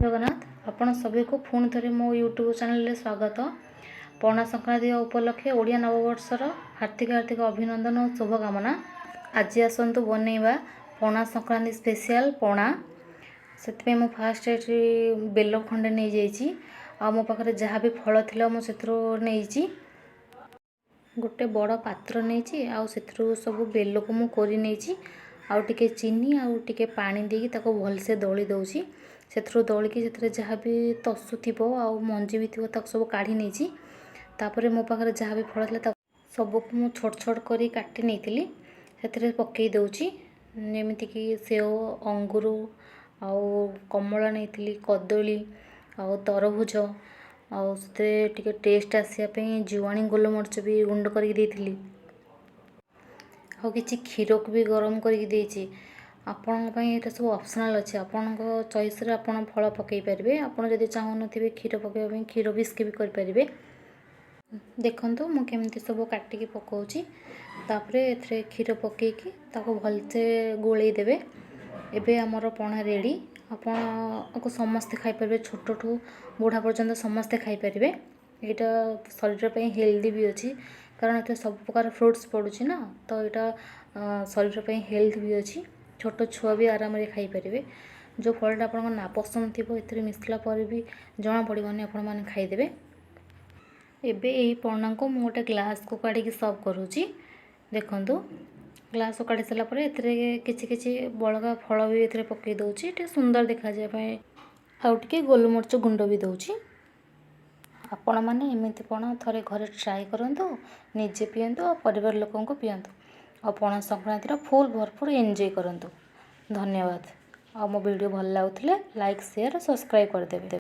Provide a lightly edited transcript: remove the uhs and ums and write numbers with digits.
जगन्नाथ आपण सभी को पुणी थे मो यूट्यूब चैनल स्वागत। पणा संक्रांति उपलक्षे ओडिया नववर्षर हार्दिक हार्दिक अभिनंदन और शुभकामना। आज आसतु बनैबा पणा संक्रांति स्पेशल पणा। से मु फास्ट बेल खंडे नहीं जाइए आ मो पाखे जहाँ भी फल थी मुझे गोटे बड़ पात्र नहीं आउ सब बेल को मु कोरी नहीं आउ टिके चीनी आउ टिके पानी देकी ताको भलसे दली दउची। से दलिकी से जहाँ भी तसु थी आउ मंजी भी थी सब काढ़ी नहीं। तापर मो पाखे जहाँ भी फल था सबको मु छोट छोट करी काटी नहीं से पकई दउची। जमीक सेव अंगूर आउ कमला नहीं कदली आउ तरभुज आउ से टेस्ट आसापी जुआणी गोलमरिच भी गुंड करके आउ किसी क्षीर को भी गरम करके आपण सब ऑप्शनल अच्छे आपण चॉइस रे आपण फल पकई पारे। आपड़ जब चाहून थे क्षीर पकड़ क्षीर भी स्किप करें। देखो मुझे सब काटिकी पकाउची तापर ए क्षीर पकईकी भलसे गोलई देवे। एबे आमर पणा रेडी आपको समस्ते खाईपारे छोट ठू बुढ़ा पर्यंत समस्ते खाईपारे। यहाँ शरीर पर हेल्दी भी अच्छी कारण ये सब प्रकार फ्रुट्स पड़ुछि ना तो यहाँ शरीर पर हेल्थ भी अच्छी। छोट छुआ भी आराम से खाईपारे। जो फलटा आप ना पसंद थी मिसला पर भी जना पड़ोनी आपण मैंने खाईदे। एबे यही पणा को मु गोटे ग्लास को काढ़ी सर्व करुँची। देखु ग्लास काढ़ी सारापर किसी बड़का फल भी ये पकई दूसरी टे सुंदर देखा जाए आउ टे गोलमरिच गुंड भी दूची। आपण मैंने एमती पणा थे घरे ट्राए करूँ निजे पीतु और परिवार लोक पीतु और पणा संक्रांति फुल भरपूर एंजॉय करूँ। धन्यवाद। आ मो वीडियो भल लगुले लाइक शेयर सब्सक्राइब करदेवे।